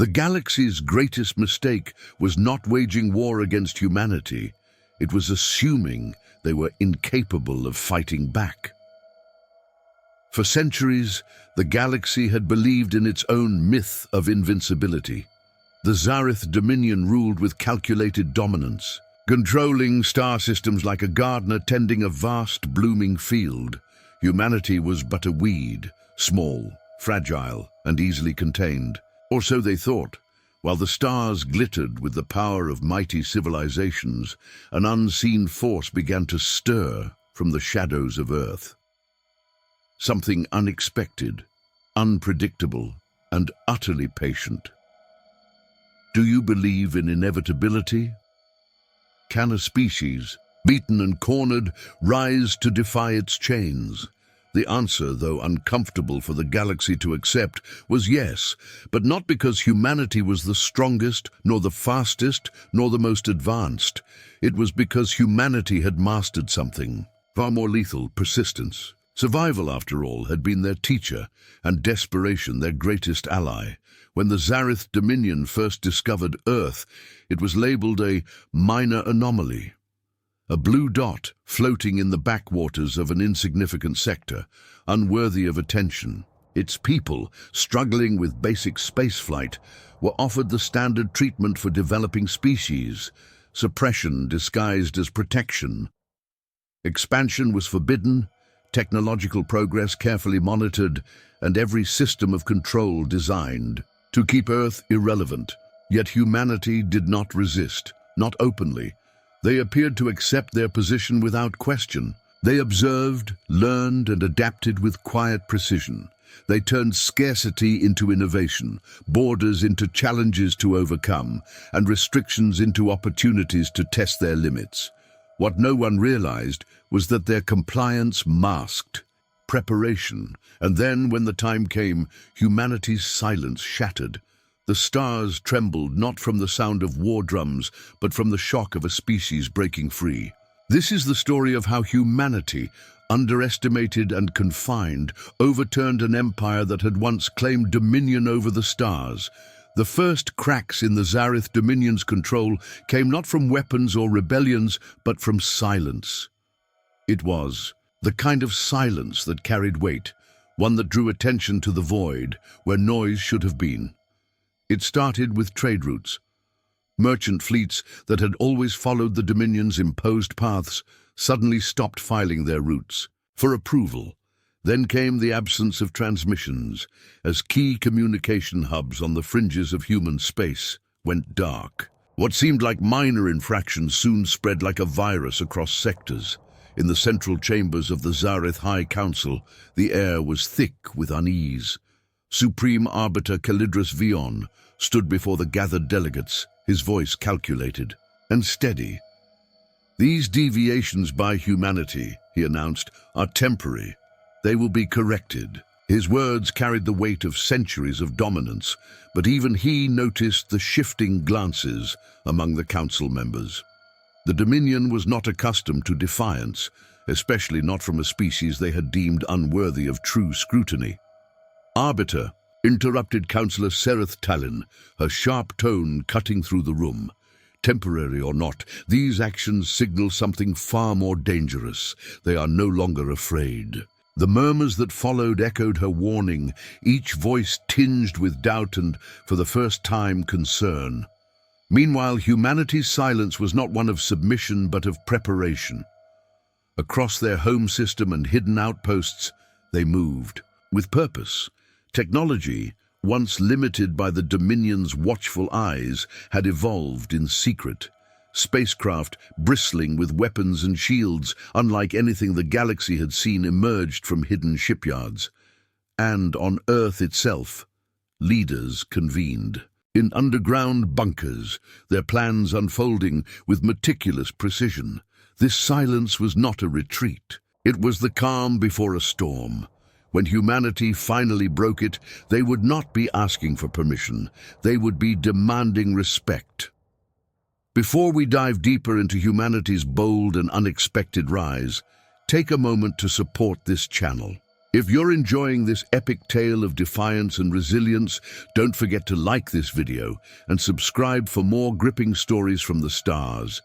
The galaxy's greatest mistake was not waging war against humanity. It was assuming they were incapable of fighting back. For centuries, the galaxy had believed in its own myth of invincibility. The Zaryth Dominion ruled with calculated dominance, controlling star systems like a gardener tending a vast, blooming field. Humanity was but a weed, small, fragile, and easily contained. Or so they thought. While the stars glittered with the power of mighty civilizations, an unseen force began to stir from the shadows of Earth. Something unexpected, unpredictable, and utterly patient. Do you believe in inevitability? Can a species, beaten and cornered, rise to defy its chains? The answer, though uncomfortable for the galaxy to accept, was yes, but not because humanity was the strongest, nor the fastest, nor the most advanced. It was because humanity had mastered something far more lethal: persistence. Survival, after all, had been their teacher, and desperation their greatest ally. When the Zaryth Dominion first discovered Earth, it was labeled a minor anomaly. A blue dot floating in the backwaters of an insignificant sector, unworthy of attention. Its people, struggling with basic spaceflight, were offered the standard treatment for developing species: suppression disguised as protection. Expansion was forbidden, technological progress carefully monitored, and every system of control designed to keep Earth irrelevant. Yet humanity did not resist, not openly. They appeared to accept their position without question. They observed, learned, and adapted with quiet precision. They turned scarcity into innovation, borders into challenges to overcome, and restrictions into opportunities to test their limits. What no one realized was that their compliance masked preparation, and then, when the time came, humanity's silence shattered. The stars trembled not from the sound of war drums, but from the shock of a species breaking free. This is the story of how humanity, underestimated and confined, overturned an empire that had once claimed dominion over the stars. The first cracks in the Zaryth Dominion's control came not from weapons or rebellions, but from silence. It was the kind of silence that carried weight, one that drew attention to the void where noise should have been. It started with trade routes. Merchant fleets that had always followed the Dominion's imposed paths suddenly stopped filing their routes for approval. Then came the absence of transmissions, as key communication hubs on the fringes of human space went dark. What seemed like minor infractions soon spread like a virus across sectors. In the central chambers of the Zaryth High Council, the air was thick with unease. Supreme Arbiter Calidrus Vion stood before the gathered delegates, his voice calculated and steady. "These deviations by humanity," he announced, "are temporary. They will be corrected." His words carried the weight of centuries of dominance, but even he noticed the shifting glances among the council members. The Dominion was not accustomed to defiance, especially not from a species they had deemed unworthy of true scrutiny. "Arbiter," interrupted Councillor Zaryth Dominion, her sharp tone cutting through the room. "Temporary or not, these actions signal something far more dangerous. They are no longer afraid." The murmurs that followed echoed her warning, each voice tinged with doubt and, for the first time, concern. Meanwhile, humanity's silence was not one of submission but of preparation. Across their home system and hidden outposts, they moved with purpose. Technology, once limited by the Dominion's watchful eyes, had evolved in secret. Spacecraft bristling with weapons and shields, unlike anything the galaxy had seen, emerged from hidden shipyards. And on Earth itself, leaders convened. In underground bunkers, their plans unfolding with meticulous precision. This silence was not a retreat. It was the calm before a storm. When humanity finally broke it, they would not be asking for permission. They would be demanding respect. Before we dive deeper into humanity's bold and unexpected rise, take a moment to support this channel. If you're enjoying this epic tale of defiance and resilience, don't forget to like this video and subscribe for more gripping stories from the stars.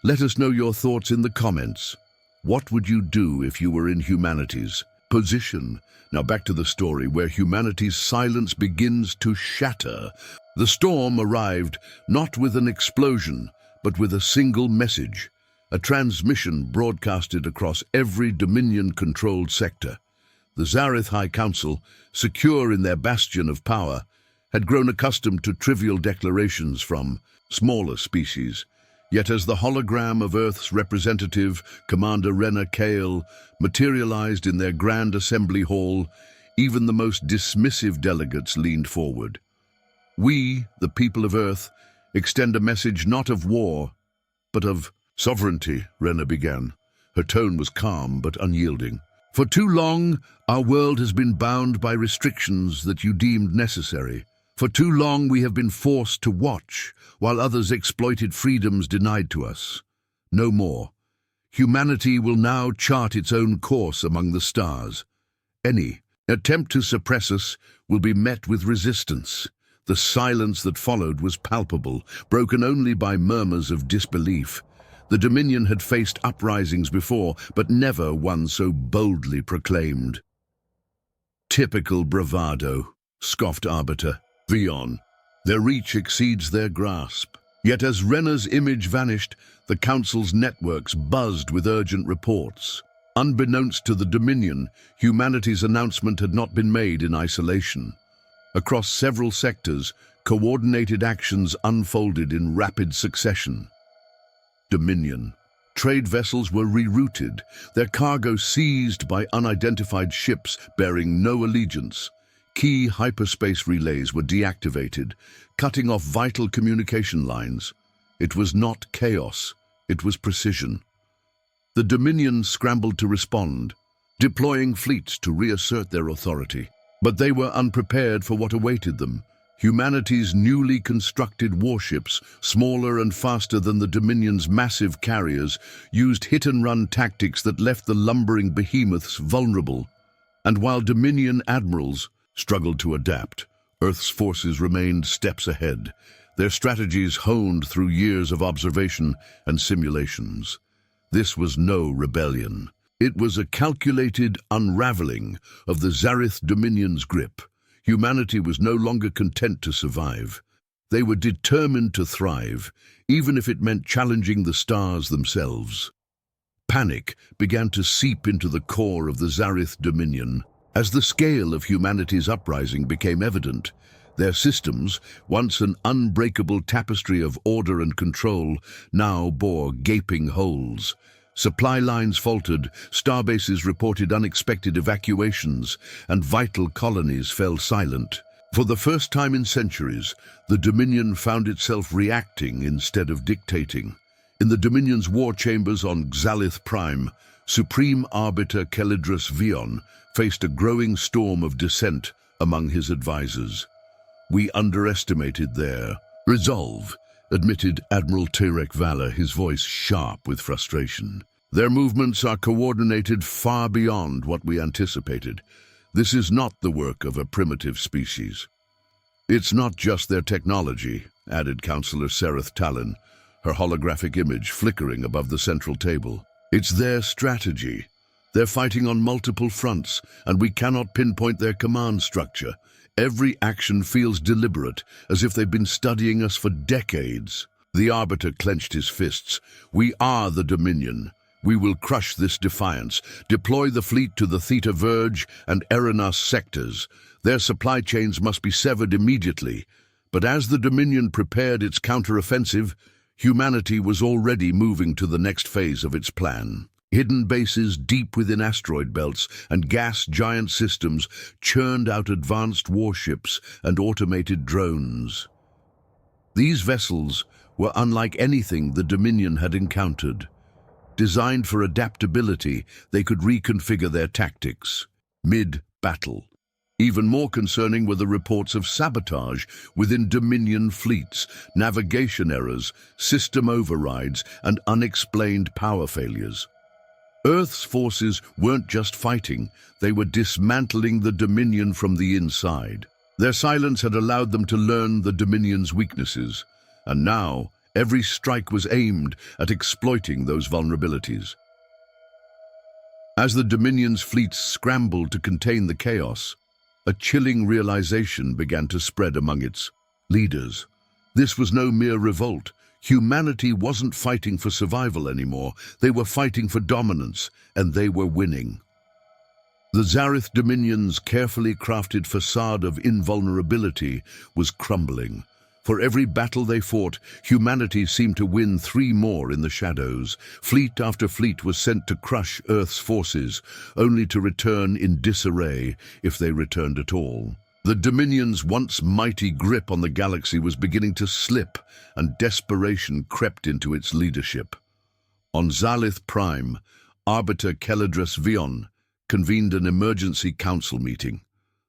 Let us know your thoughts in the comments. What would you do if you were in humanity's position? Now back to the story where humanity's silence begins to shatter. The storm arrived not with an explosion, but with a single message, a transmission broadcasted across every Dominion-controlled sector. The Zaryth High Council, secure in their bastion of power, had grown accustomed to trivial declarations from smaller species. Yet as the hologram of Earth's representative, Commander Rena Kale, materialized in their grand assembly hall, even the most dismissive delegates leaned forward. We, the people of Earth, extend a message not of war, but of sovereignty, Rena began. Her tone was calm but unyielding. For too long, our world has been bound by restrictions that you deemed necessary. For too long, we have been forced to watch, while others exploited freedoms denied to us. No more. Humanity will now chart its own course among the stars. Any attempt to suppress us will be met with resistance. The silence that followed was palpable, broken only by murmurs of disbelief. The Dominion had faced uprisings before, but never one so boldly proclaimed. Typical bravado, scoffed Arbiter Vion. Their reach exceeds their grasp. Yet as Rena's image vanished, the Council's networks buzzed with urgent reports. Unbeknownst to the Dominion, humanity's announcement had not been made in isolation. Across several sectors, coordinated actions unfolded in rapid succession. Dominion. Trade vessels were rerouted, their cargo seized by unidentified ships bearing no allegiance. Key hyperspace relays were deactivated, cutting off vital communication lines. It was not chaos, it was precision. The Dominion scrambled to respond, deploying fleets to reassert their authority. But they were unprepared for what awaited them. Humanity's newly constructed warships, smaller and faster than the Dominion's massive carriers, used hit-and-run tactics that left the lumbering behemoths vulnerable. And while Dominion admirals struggled to adapt, Earth's forces remained steps ahead, their strategies honed through years of observation and simulations. This was no rebellion. It was a calculated unraveling of the Zaryth Dominion's grip. Humanity was no longer content to survive. They were determined to thrive, even if it meant challenging the stars themselves. Panic began to seep into the core of the Zaryth Dominion. As the scale of humanity's uprising became evident, their systems, once an unbreakable tapestry of order and control, now bore gaping holes. Supply lines faltered, starbases reported unexpected evacuations, and vital colonies fell silent. For the first time in centuries, the Dominion found itself reacting instead of dictating. In the Dominion's war chambers on Xalyth Prime, Supreme Arbiter Kelidrus Vion faced a growing storm of dissent among his advisors. "We underestimated their resolve," admitted Admiral Terek Vala, his voice sharp with frustration. "Their movements are coordinated far beyond what we anticipated. This is not the work of a primitive species." "It's not just their technology," added Councillor Zaryth Talon, her holographic image flickering above the central table. "It's their strategy. They're fighting on multiple fronts, and we cannot pinpoint their command structure. Every action feels deliberate, as if they've been studying us for decades." The Arbiter clenched his fists. "We are the Dominion. We will crush this defiance, deploy the fleet to the Theta Verge and Erenas sectors. Their supply chains must be severed immediately." But as the Dominion prepared its counteroffensive, humanity was already moving to the next phase of its plan. Hidden bases deep within asteroid belts and gas giant systems churned out advanced warships and automated drones. These vessels were unlike anything the Dominion had encountered. Designed for adaptability, they could reconfigure their tactics mid-battle. Even more concerning were the reports of sabotage within Dominion fleets, navigation errors, system overrides, and unexplained power failures. Earth's forces weren't just fighting, they were dismantling the Dominion from the inside. Their silence had allowed them to learn the Dominion's weaknesses, and now every strike was aimed at exploiting those vulnerabilities. As the Dominion's fleets scrambled to contain the chaos, a chilling realization began to spread among its leaders. This was no mere revolt. Humanity wasn't fighting for survival anymore. They were fighting for dominance, and they were winning. The Zaryth Dominion's carefully crafted facade of invulnerability was crumbling. For every battle they fought, humanity seemed to win 3 more in the shadows. Fleet after fleet was sent to crush Earth's forces, only to return in disarray if they returned at all. The Dominion's once mighty grip on the galaxy was beginning to slip, and desperation crept into its leadership. On Xalyth Prime, Arbiter Kelidrus Vion convened an emergency council meeting.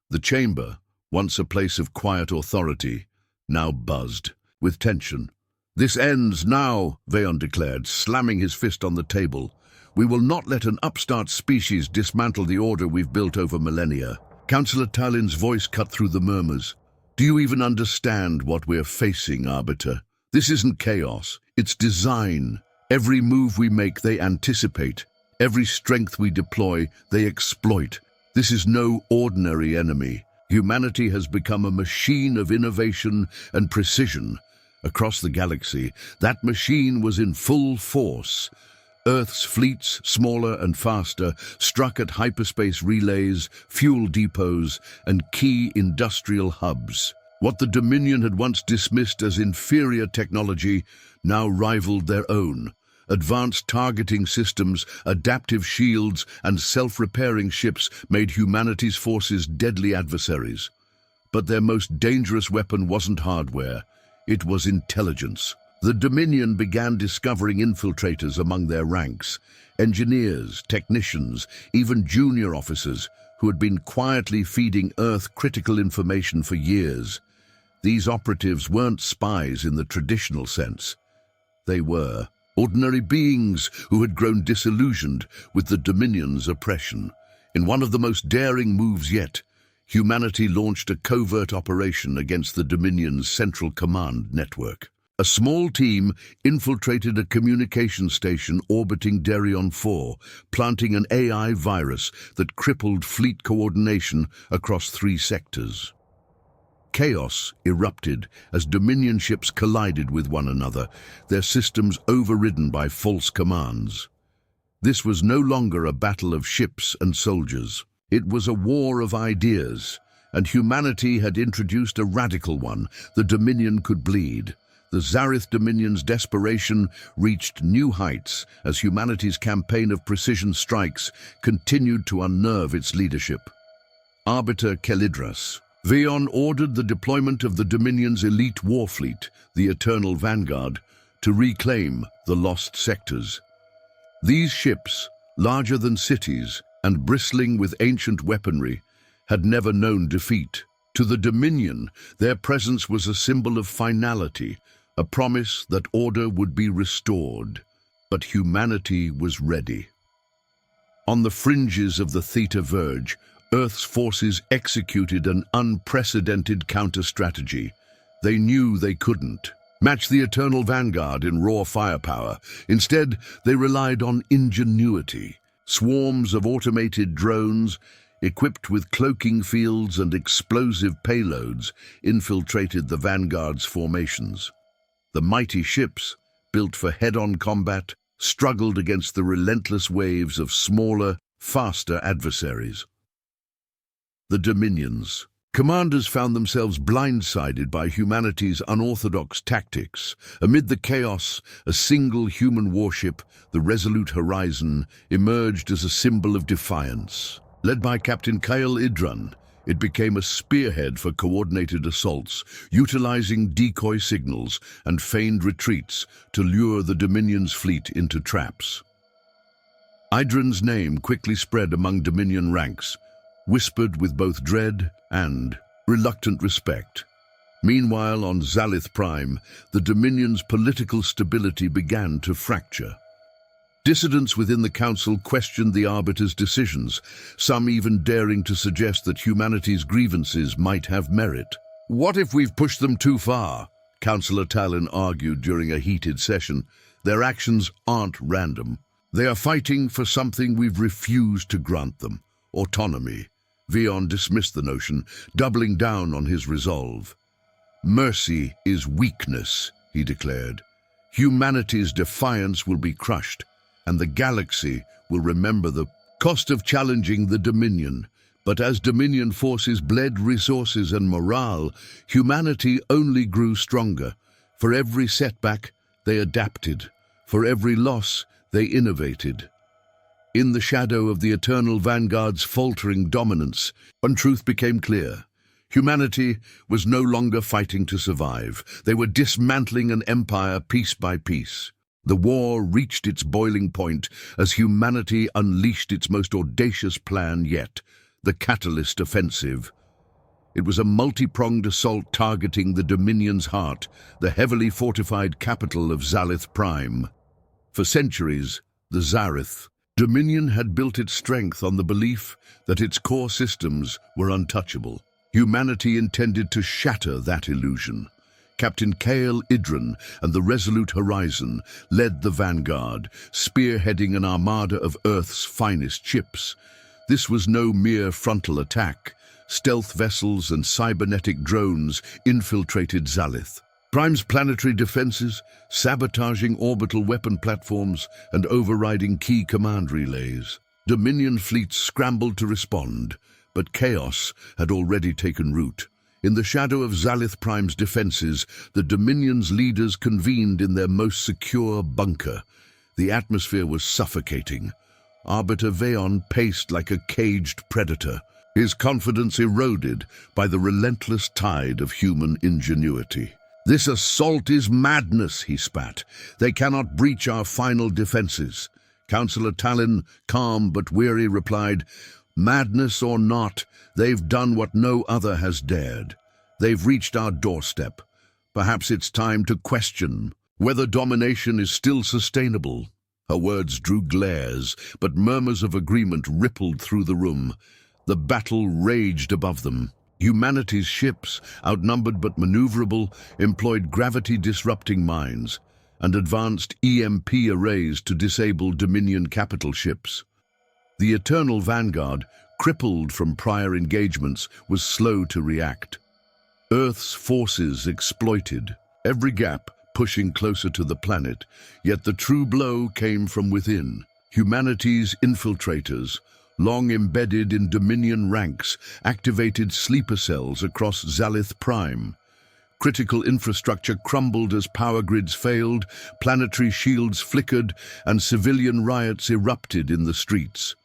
The chamber, once a place of quiet authority, now buzzed with tension. "This ends now," Vion declared, slamming his fist on the table. "We will not let an upstart species dismantle the order we've built over millennia." Councillor Talin's voice cut through the murmurs. "Do you even understand what we're facing, Arbiter? This isn't chaos, it's design. Every move we make, they anticipate. Every strength we deploy, they exploit. This is no ordinary enemy. Humanity has become a machine of innovation and precision. Across the galaxy, that machine was in full force. Earth's fleets, smaller and faster, struck at hyperspace relays, fuel depots, and key industrial hubs. What the Dominion had once dismissed as inferior technology now rivaled their own. Advanced targeting systems, adaptive shields, and self-repairing ships made humanity's forces deadly adversaries. But their most dangerous weapon wasn't hardware, it was intelligence. The Dominion began discovering infiltrators among their ranks, engineers, technicians, even junior officers who had been quietly feeding Earth critical information for years. These operatives weren't spies in the traditional sense. They were ordinary beings who had grown disillusioned with the Dominion's oppression. In one of the most daring moves yet, humanity launched a covert operation against the Dominion's central command network. A small team infiltrated a communication station orbiting Derion 4, planting an AI virus that crippled fleet coordination across 3 sectors. Chaos erupted as Dominion ships collided with one another, their systems overridden by false commands. This was no longer a battle of ships and soldiers. It was a war of ideas, and humanity had introduced a radical one: the Dominion could bleed. The Zaryth Dominion's desperation reached new heights as humanity's campaign of precision strikes continued to unnerve its leadership. Arbiter Kelidrus Vion ordered the deployment of the Dominion's elite war fleet, the Eternal Vanguard, to reclaim the lost sectors. These ships, larger than cities and bristling with ancient weaponry, had never known defeat. To the Dominion, their presence was a symbol of finality, a promise that order would be restored. But humanity was ready. On the fringes of the Theta Verge, Earth's forces executed an unprecedented counter-strategy. They knew they couldn't match the Eternal Vanguard in raw firepower. Instead, they relied on ingenuity. Swarms of automated drones, equipped with cloaking fields and explosive payloads, infiltrated the Vanguard's formations. The mighty ships, built for head-on combat, struggled against the relentless waves of smaller, faster adversaries. The Dominions. Commanders found themselves blindsided by humanity's unorthodox tactics. Amid the chaos, a single human warship, the Resolute Horizon, emerged as a symbol of defiance. Led by Captain Kyle Idran, it became a spearhead for coordinated assaults, utilizing decoy signals and feigned retreats to lure the Dominion's fleet into traps. Idran's name quickly spread among Dominion ranks, whispered with both dread and reluctant respect. Meanwhile, on Xalyth Prime, the Dominion's political stability began to fracture. Dissidents within the council questioned the arbiter's decisions, some even daring to suggest that humanity's grievances might have merit. "What if we've pushed them too far?" Councillor Talon argued during a heated session. "Their actions aren't random. They are fighting for something we've refused to grant them: autonomy." Vion dismissed the notion, doubling down on his resolve. "Mercy is weakness," he declared. "Humanity's defiance will be crushed, and the galaxy will remember the cost of challenging the Dominion." But as Dominion forces bled resources and morale, humanity only grew stronger. For every setback, they adapted. For every loss, they innovated. In the shadow of the Eternal Vanguard's faltering dominance, one truth became clear. Humanity was no longer fighting to survive. They were dismantling an empire piece by piece. The war reached its boiling point as humanity unleashed its most audacious plan yet: the Catalyst Offensive. It was a multi-pronged assault targeting the Dominion's heart, the heavily fortified capital of Xalyth Prime. For centuries, the Zaryth Dominion had built its strength on the belief that its core systems were untouchable. Humanity intended to shatter that illusion. Captain Kale Idran and the Resolute Horizon led the vanguard, spearheading an armada of Earth's finest ships. This was no mere frontal attack. Stealth vessels and cybernetic drones infiltrated Xalyth Prime's planetary defenses, sabotaging orbital weapon platforms and overriding key command relays. Dominion fleets scrambled to respond, but chaos had already taken root. In the shadow of Xalyth Prime's defenses, the Dominion's leaders convened in their most secure bunker. The atmosphere was suffocating. Arbiter Veon paced like a caged predator, his confidence eroded by the relentless tide of human ingenuity. "This assault is madness," he spat. "They cannot breach our final defenses." Councillor Talon, calm but weary, replied, "Madness or not, they've done what no other has dared. They've reached our doorstep. Perhaps it's time to question whether domination is still sustainable." Her words drew glares, but murmurs of agreement rippled through the room. The battle raged above them. Humanity's ships, outnumbered but maneuverable, employed gravity-disrupting mines and advanced EMP arrays to disable Dominion capital ships. The Eternal Vanguard, crippled from prior engagements, was slow to react. Earth's forces exploited every gap, pushing closer to the planet, yet the true blow came from within. Humanity's infiltrators, long embedded in Dominion ranks, activated sleeper cells across Xalyth Prime. Critical infrastructure crumbled as power grids failed, planetary shields flickered, and civilian riots erupted in the streets.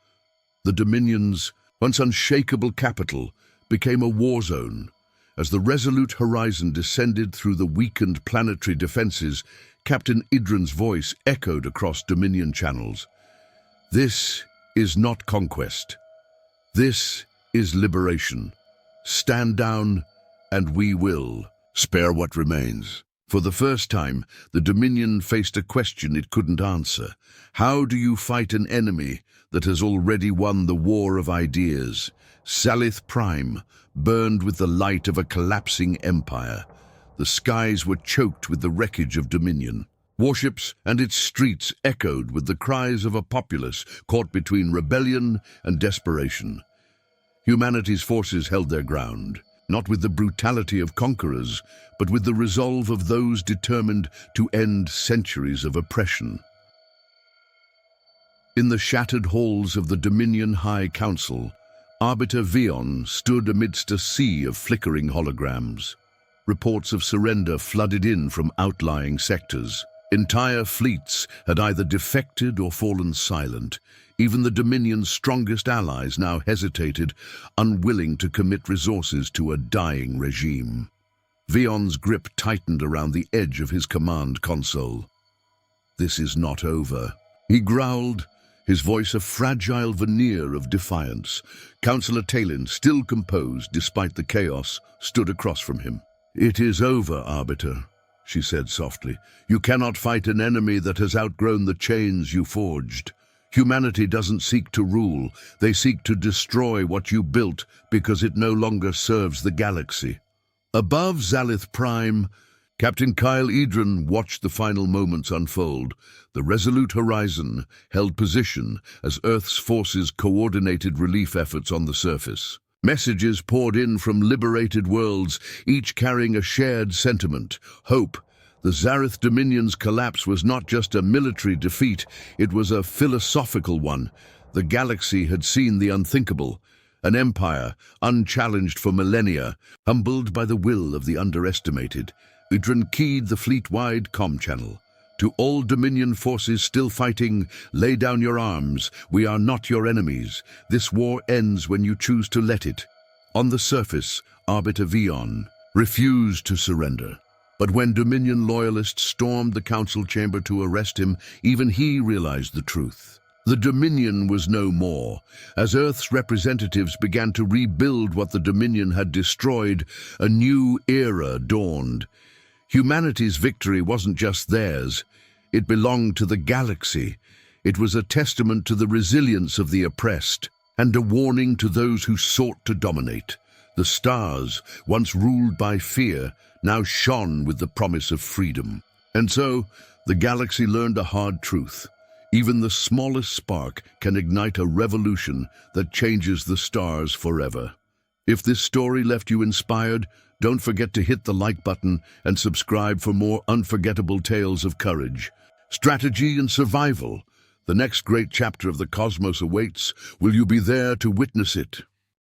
The Dominion's once unshakable capital became a war zone. As the Resolute Horizon descended through the weakened planetary defenses, Captain Idran's voice echoed across Dominion channels. "This is not conquest. This is liberation. Stand down, and we will spare what remains." For the first time, the Dominion faced a question it couldn't answer. How do you fight an enemy that has already won the war of ideas? Xalyth Prime burned with the light of a collapsing empire. The skies were choked with the wreckage of Dominion. Warships and its streets echoed with the cries of a populace caught between rebellion and desperation. Humanity's forces held their ground, not with the brutality of conquerors, but with the resolve of those determined to end centuries of oppression. In the shattered halls of the Dominion High Council, Arbiter Veon stood amidst a sea of flickering holograms. Reports of surrender flooded in from outlying sectors. Entire fleets had either defected or fallen silent. Even the Dominion's strongest allies now hesitated, unwilling to commit resources to a dying regime. Veon's grip tightened around the edge of his command console. "This is not over," he growled, his voice a fragile veneer of defiance. Councillor Talon, still composed despite the chaos, stood across from him. "It is over, Arbiter. she said softly. "You cannot fight an enemy that has outgrown the chains you forged. Humanity doesn't seek to rule. They seek to destroy what you built because it no longer serves the galaxy." Above Xalyth Prime, Captain Kyle Edron watched the final moments unfold. The resolute horizon held position as Earth's forces coordinated relief efforts on the surface. Messages poured in from liberated worlds, each carrying a shared sentiment: hope. The Zaryth Dominion's collapse was not just a military defeat, it was a philosophical one. The galaxy had seen the unthinkable. An empire, unchallenged for millennia, humbled by the will of the underestimated. Edron keyed the fleet-wide comm channel. "To all Dominion forces still fighting, lay down your arms. We are not your enemies. This war ends when you choose to let it." On the surface, Arbiter Vion refused to surrender. But when Dominion loyalists stormed the council chamber to arrest him, even he realized the truth. The Dominion was no more. As Earth's representatives began to rebuild what the Dominion had destroyed, a new era dawned. Humanity's victory wasn't just theirs. It belonged to the galaxy. It was a testament to the resilience of the oppressed, and a warning to those who sought to dominate. The stars, once ruled by fear, now shone with the promise of freedom. And so, the galaxy learned a hard truth. Even the smallest spark can ignite a revolution that changes the stars forever. If this story left you inspired, don't forget to hit the like button and subscribe for more unforgettable tales of courage, strategy, and survival. The next great chapter of the cosmos awaits. Will you be there to witness it?